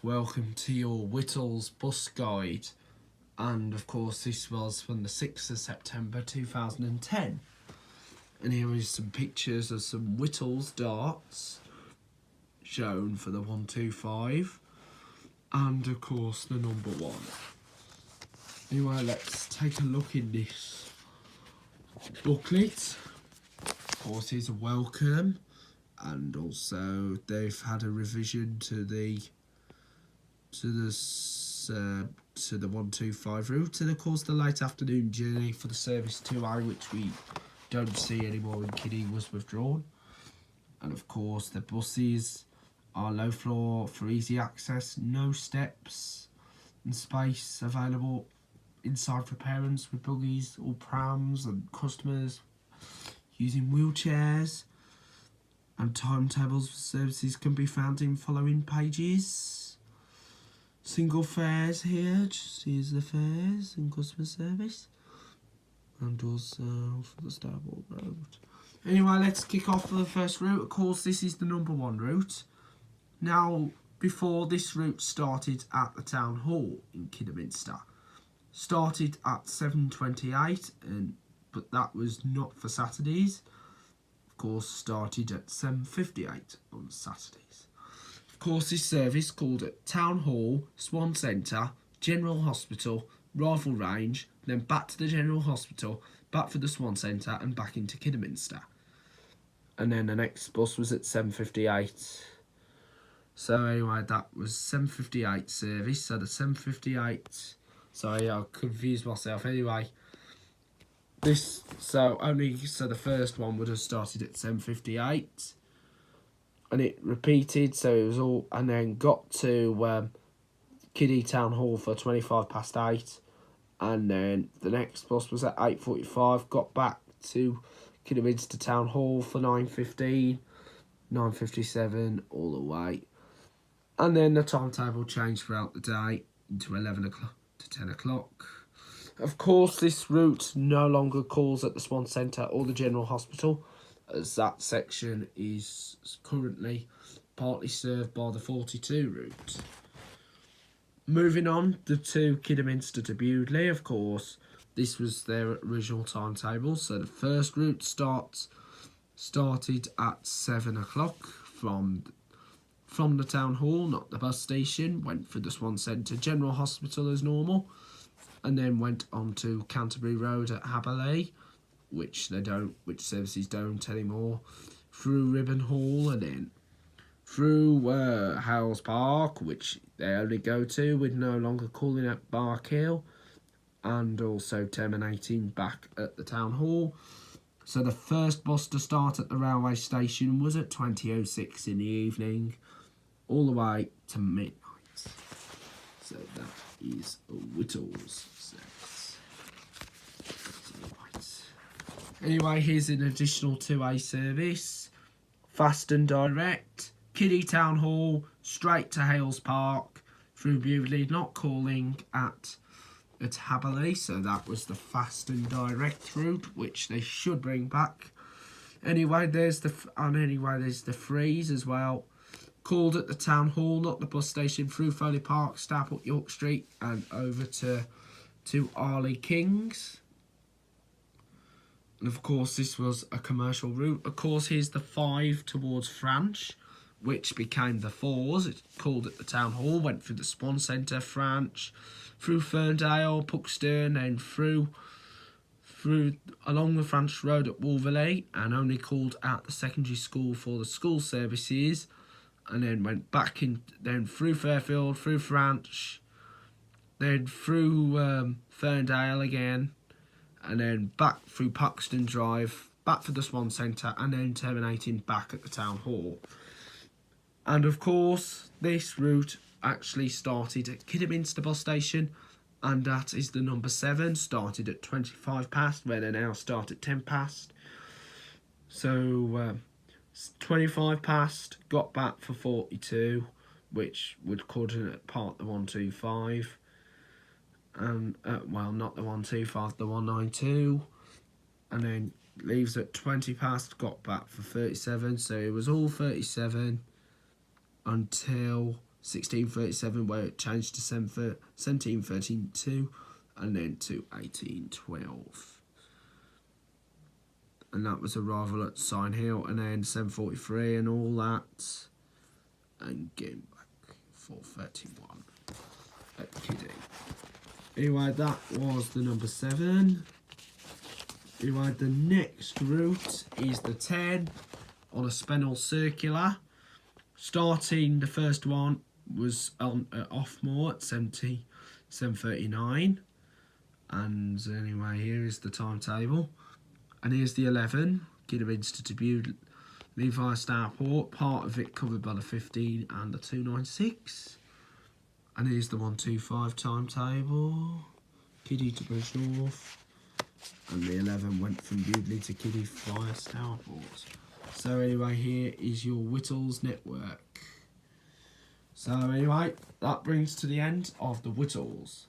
welcome to your Whittles bus guide, and of course this was from the 6th of September 2010, and here is some pictures of some Whittles darts shown for the 125 and of course the number 1. Anyway, let's take a look in this booklet. Of course, here's a welcome, and also they've had a revision to the 125 route, and of course the late afternoon journey for the service 2A, which we don't see anymore in Kiddie, was withdrawn. And of course the buses are low floor for easy access, no steps, and space available inside for parents with buggies or prams, and customers using wheelchairs. And timetables for services can be found in following pages. Single fares here, just here's the fares and customer service, and also for the starboard road. Anyway, let's kick off for the first route. Of course, this is the number 1 route. Now, before this route started at the town hall in Kidderminster, started at 7:28, but that was not for Saturdays. Of course, started at 7:58 on Saturdays. Of course, this service called at Town Hall, Swan Centre, General Hospital, Rifle Range, then back to the General Hospital, back for the Swan Centre, and back into Kidderminster. And then the next bus was at 7:58. So anyway, that was 7:58 service. So the 7:58. Sorry, I confused myself. Anyway, the first one would have started at 7:58. And it repeated, so it was all, and then got to Kiddie Town Hall for 8:25, and then the next bus was at 8:45, got back to Kidderminster Town Hall for 9:15, 9:57 all the way, and then the timetable changed throughout the day into 11 o'clock to 10 o'clock. Of course, this route no longer calls at the Swan Centre or the General Hospital, as that section is currently partly served by the 42 route. Moving on to Kidderminster to Bewdley, of course, this was their original timetable. So the first route started at 7 o'clock from the town hall, not the bus station, went through the Swan Centre General Hospital as normal, and then went on to Canterbury Road at Haberley, which services don't anymore, through Ribbon Hall, and then through Howells Park, which they only go to, with no longer calling at Bark Hill, and also terminating back at the town hall. So the first bus to start at the railway station was at 20:06 in the evening, all the way to midnight. So that is Whittles. Anyway, here's an additional 2A service, fast and direct, Kiddie Town Hall, straight to Hales Park, through Bewdley, not calling at Haberley. So that was the fast and direct route, which they should bring back. Anyway, there's the freeze as well, called at the town hall, not the bus station, through Foley Park, stop up York Street, and over to Arley Kings. And of course, this was a commercial route. Of course, here's the 5 towards Franch, which became the 4s. It's called at the town hall, went through the Swan Centre, Franch, through Ferndale, Puxton, and through along the Franch Road at Wolverley, and only called at the secondary school for the school services, and then went back in, then through Fairfield, through Franch, then through Ferndale again, and then back through Puxton Drive, back for the Swan Centre, and then terminating back at the town hall. And of course, this route actually started at Kidderminster bus station, and that is the number 7, started at 25 past, where they now start at 10 past. So 25 past, got back for 42, which would coordinate part the 125. And well, not the 125, the 192, and then leaves at 20 past, got back for 37. So it was all 37 until 1637 where it changed to 1732 and then to 1812. And that was arrival at Sign Hill, and then 743 and all that. And getting back 431 at Kidding. Anyway, that was the number 7. Anyway, the next route is the 10 on a Spennel circular. Starting, the first one was on Offmore at 739. And anyway, here is the timetable. And here's the 11, Kidderminster to Bude, Levi Starport, part of it covered by the 15 and the 296. And here's the 125 timetable, Kiddie to Bridgnorth. And the 11 went from Bewdley to Kiddie via Starport. So anyway, here is your Whittles network. So anyway, that brings to the end of the Whittles.